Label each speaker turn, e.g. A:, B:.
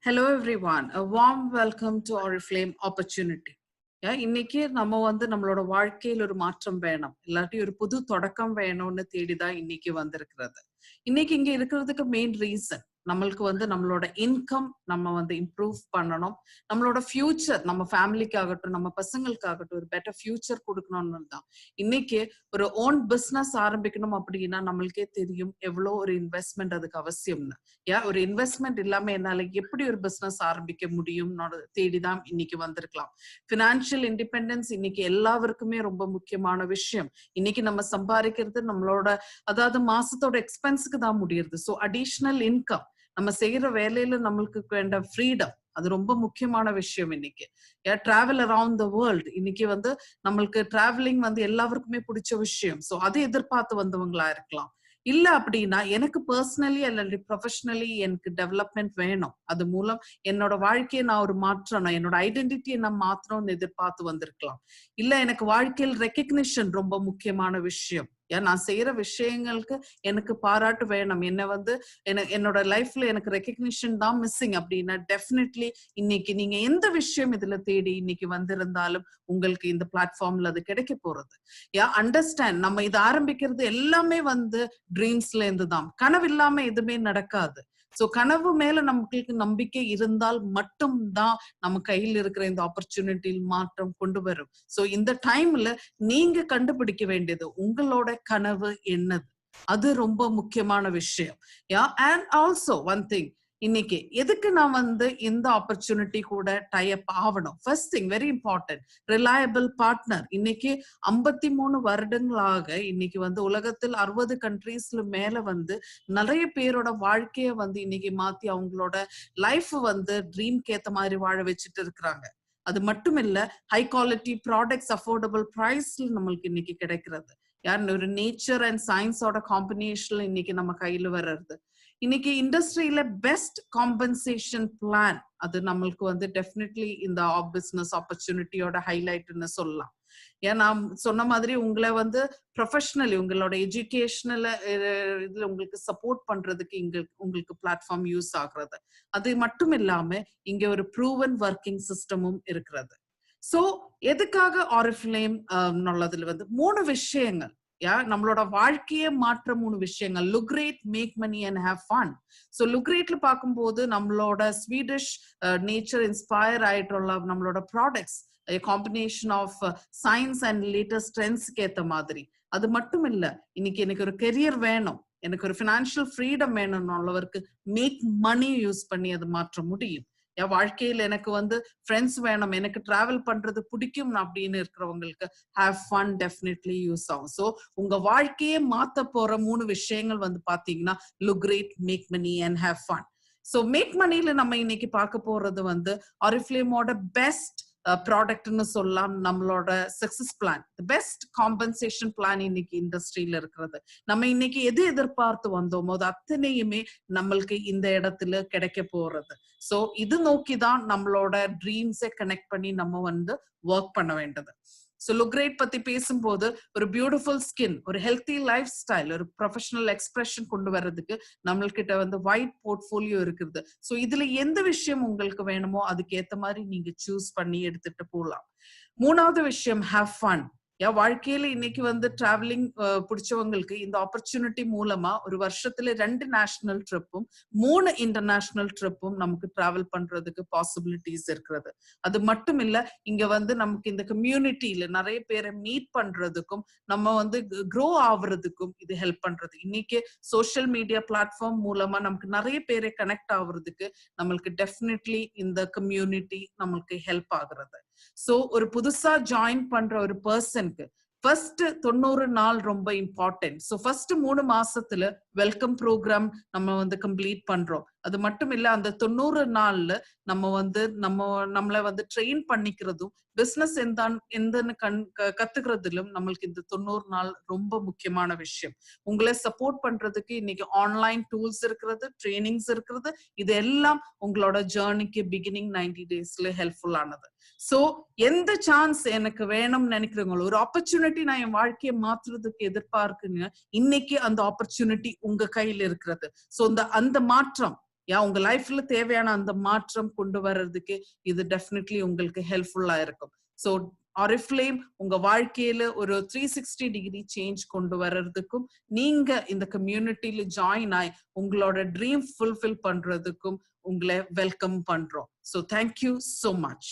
A: Hello everyone, a warm welcome to Oriflame Opportunity. இன்னைக்கு நம்ம நம்மளோட வாழ்க்கையில ஒரு மாற்றம் வேணும், இல்லாட்டி ஒரு புது தொடக்கம் வேணும்னு தேடிதான் இன்னைக்கு வந்திருக்கிறது. இன்னைக்கு இங்க இருக்கிறதுக்கு மெயின் ரீசன் நம்மளுக்கு நம்மளோட இன்கம் நம்ம இம்ப்ரூவ் பண்ணணும், நம்மளோட ஃபியூச்சர் நம்ம ஃபேமிலிக்காகட்டும் நம்ம பசங்களுக்காகட்டும் ஒரு பெட்டர் ஃபியூச்சர் கொடுக்கணும்னு தான். இன்னைக்கு ஒரு ஓன் பிசினஸ் ஆரம்பிக்கணும் அப்படின்னா நம்மளுக்கே தெரியும் எவ்வளோ ஒரு இன்வெஸ்ட்மெண்ட் அதுக்கு அவசியம்னு. ஒரு இன்வெஸ்ட்மெண்ட் இல்லாம என்னால எப்படி ஒரு பிசினஸ் ஆரம்பிக்க முடியும்னு தேடிதான் இன்னைக்கு வந்திருக்கலாம். பினான்சியல் இண்டிபெண்டன்ஸ் இன்னைக்கு எல்லாருக்குமே ரொம்ப முக்கியமான விஷயம். இன்னைக்கு நம்ம சம்பாதிக்கிறது நம்மளோட அதாவது மாசத்தோட எக்ஸ்பென்ஸுக்கு தான் முடியுது. ஸோ அடிஷ்னல் இன்கம் நம்ம செய்யற வேலையில நம்மளுக்கு வேண்ட ஃப்ரீடம் அது ரொம்ப முக்கியமான விஷயம். இன்னைக்கு டிராவல் அரவுண்ட் த வேர்ல்டு இன்னைக்கு நம்மளுக்கு டிராவலிங் எல்லாருக்குமே பிடிச்ச விஷயம். ஸோ அதை எதிர்பார்த்து வந்தவங்களா இருக்கலாம். இல்ல அப்படின்னா எனக்கு பர்சனலி அல்லது ப்ரொஃபஷனலி எனக்கு டெவலப்மெண்ட் வேணும், அது மூலம் என்னோட வாழ்க்கையை நான் ஒரு மாற்றணும், என்னோட ஐடென்டிட்டியை நான் மாற்றணும்னு எதிர்பார்த்து வந்திருக்கலாம். இல்ல எனக்கு வாழ்க்கையில் ரெக்கக்னிஷன் ரொம்ப முக்கியமான விஷயம், நான் செய்யற விஷயங்களுக்கு எனக்கு பாராட்டு வேணும், என்னோட லைஃப்ல எனக்கு ரெக்கக்னிஷன் தான் மிஸ்ஸிங் அப்படின்னா டெஃபினெட்லி இன்னைக்கு நீங்க எந்த விஷயம் இதுல தேடி இன்னைக்கு வந்திருந்தாலும் உங்களுக்கு இந்த பிளாட்ஃபார்ம்ல அது கிடைக்க போறது. அண்டர்ஸ்டாண்ட், நம்ம இது ஆரம்பிக்கிறது எல்லாமே ட்ரீம்ஸ்ல இருந்து தான். கனவு இல்லாம எதுவுமே நடக்காது. சோ கனவு மேல நமக்கு நம்பிக்கை இருந்தால் மட்டும்தான் நம்ம கையில் இருக்கிற இந்த ஆப்பர்ச்சுனிட்டியில் மாற்றம் கொண்டு வரும். சோ இந்த டைம்ல நீங்க கண்டுபிடிக்க வேண்டியது உங்களோட கனவு என்னது, அது ரொம்ப முக்கியமான விஷயம். அண்ட் ஆல்சோ ஒன் திங், இன்னைக்கு எதுக்கு நான் இந்த ஆப்பர்ச்சுனிட்டி கூட டை அப் ஆகணும்? First thing very important, reliable partner. இன்னைக்கு 53 வருடங்களாக இன்னைக்கு உலகத்தில் 60 கண்ட்ரீஸ்ல மேல நிறைய பேரோட வாழ்க்கைய இன்னைக்கு மாத்தி அவங்களோட லைஃப் ட்ரீம்க்கு ஏத்த மாதிரி வாழ வச்சுட்டு இருக்கிறாங்க. அது மட்டும் இல்ல, ஹை குவாலிட்டி ப்ராடக்ட்ஸ் அஃபோர்டபுள் பிரைஸ்ல நம்மளுக்கு இன்னைக்கு கிடைக்கிறது. ஒரு நேச்சர் அண்ட் சயின்ஸோட காம்பினேஷன்ல இன்னைக்கு நம்ம கையில வர்றது. இன்னைக்கு இண்டஸ்ட்ரியில பெஸ்ட் காம்பன்சேஷன் பிளான் அது நம்மளுக்கு டெஃபினெட்லி இந்த பிசினஸ் ஆப்பர்ச்சுனிட்டியோட ஹைலைட்னு சொல்லலாம். நான் சொன்ன மாதிரி உங்களை ப்ரொஃபஷனலி உங்களோட எஜுகேஷனல் இதுல உங்களுக்கு சப்போர்ட் பண்றதுக்கு உங்களுக்கு பிளாட்ஃபார்ம் யூஸ் ஆகுறது. அது மட்டும் இல்லாம இங்க ஒரு ப்ரூவன் ஒர்க்கிங் சிஸ்டமும் இருக்கிறது. சோ எதுக்காக ஆரிஃப்ளேம் நல்லதுல 3 விஷயங்கள், நம்மளோட வாழ்க்கையை மாற்ற 3 விஷயங்கள். Look great, make money and have fun. So look கிரேட்ல பார்க்கும்போது நம்மளோட ஸ்வீடிஷ் நேச்சர் இன்ஸ்பயர் ஆயிட்டுள்ள நம்மளோட products combination of science and latest ட்ரெண்ட்ஸ்க்கு ஏத்த மாதிரி. அது மட்டும் இல்ல, இன்னைக்கு எனக்கு ஒரு கெரியர் வேணும், எனக்கு ஒரு ஃபினான்ஷியல் ஃப்ரீடம் வேணும்னு உள்ளவருக்கு மேக் மணி யூஸ் பண்ணி அது மாற்ற முடியும். வாழ்க்கையில எனக்கு ஃப்ரெண்ட்ஸ் வேணும், எனக்கு டிராவல் பண்றது பிடிக்கும் அப்படின்னு இருக்கிறவங்களுக்கு ஹேவ் ஃபன் டெஃபினெட்லி யூஸ் ஆகும். ஸோ உங்க வாழ்க்கையே மாத்த போற 3 விஷயங்கள் பாத்தீங்கன்னா look great, make money and have fun. So make மணில நம்ம இன்னைக்கு பார்க்க போறது ஆரிஃப்ளேமோட பெஸ்ட் ப்ராடக்ட்னு சொல்லலாம். நம்மளோட success plan, best compensation plan இன்னைக்கு இண்டஸ்ட்ரியில இருக்கிறது. நம்ம இன்னைக்கு எது எதிர்பார்த்து வந்தோமோ அது அத்தனையுமே நம்மளுக்கு இந்த இடத்துல கிடைக்க போறது. சோ இது நோக்கிதான் நம்மளோட ட்ரீம்ஸை கனெக்ட் பண்ணி நம்ம ஒர்க் பண்ண வேண்டியது. ஸோ லுக் கிரேட் பத்தி பேசும்போது ஒரு பியூட்டிஃபுல் ஸ்கின், ஒரு ஹெல்த்தி லைஃப் ஸ்டைல், ஒரு ப்ரொஃபஷனல் எக்ஸ்பிரஷன் கொண்டு வர்றதுக்கு நம்மள்கிட்ட வைட் போர்ட்ஃபோலியோ இருக்குது. ஸோ இதுல எந்த விஷயம் உங்களுக்கு வேணுமோ அதுக்கு ஏத்த மாதிரி நீங்க சூஸ் பண்ணி எடுத்துட்டு போகலாம். 3வது விஷயம், ஹேவ் ஃபன். வாழ்க்கையில இன்னைக்கு டிராவலிங் பிடிச்சவங்களுக்கு இந்த ஆப்பர்ச்சுனிட்டி மூலமா ஒரு வருஷத்துல 2 நேஷனல் ட்ரிப்பும் 3 இன்டர்நேஷனல் ட்ரிப்பும் நமக்கு டிராவல் பண்றதுக்கு பாசிபிலிட்டிஸ் இருக்கிறது. அது மட்டும் இல்ல, இங்க நமக்கு இந்த கம்யூனிட்டியில நிறைய பேரை மீட் பண்றதுக்கும் நம்ம க்ரோ ஆகுறதுக்கும் இது ஹெல்ப் பண்றது. இன்னைக்கு சோசியல் மீடியா பிளாட்ஃபார்ம் மூலமா நமக்கு நிறைய பேரை கனெக்ட் ஆகுறதுக்கு நம்மளுக்கு டெஃபினெட்லி இந்த கம்யூனிட்டி நம்மளுக்கு ஹெல்ப் ஆகுறது. சோ ஒரு புதுசா ஜாயின் பண்ற ஒரு பர்சனுக்கு ஃபர்ஸ்ட் 90 நாள் ரொம்ப இம்பார்ட்டன்ட். ஸோ ஃபர்ஸ்ட் 3 மாசத்துல வெல்கம் ப்ரோக்ராம் நம்ம கம்ப்ளீட் பண்றோம். அது மட்டும் இல்ல, அந்த 90 நாள்ல நம்ம நம்மள ட்ரெயின் பண்ணிக்கிறதும் பிசினஸ் எந்தன்னு கத்துக்கிறதுலும் நம்மளுக்கு இந்த 90 நாள் ரொம்ப முக்கியமான விஷயம். உங்களை சப்போர்ட் பண்றதுக்கு இன்னைக்கு ஆன்லைன் டூல்ஸ் இருக்கிறது, ட்ரைனிங்ஸ் இருக்கிறது. இது எல்லாம் உங்களோட ஜேர்னிக்கு பிகினிங் 90 டேஸ்ல ஹெல்ப்ஃபுல் ஆனது. சோ எந்த சான்ஸ் எனக்கு வேணும்னு நினைக்கிறவங்களோ, ஒரு ஆப்பர்ச்சுனிட்டி நான் என் வாழ்க்கையை மாற்றுறதுக்கு எதிர்பார்க்குங்க, இன்னைக்கு அந்த ஆப்பர்ச்சுனிட்டி உங்க கையில இருக்கிறது. சோ அந்த மாற்றம் உங்க லைஃப்ல தேவையான அந்த மாற்றம் கொண்டு வர்றதுக்கு இது டெஃபினெட்லி உங்களுக்கு ஹெல்ப்ஃபுல்லா இருக்கும். ஸோ ஆரிஃப்ளேம் உங்க வாழ்க்கையில ஒரு 360 டிகிரி சேஞ்ச் கொண்டு வர்றதுக்கும், நீங்க இந்த கம்யூனிட்டியில ஜாயின் ஆகி உங்களோட ட்ரீம் ஃபுல்ஃபில் பண்றதுக்கும் உங்களை வெல்கம் பண்றோம். So thank you so much.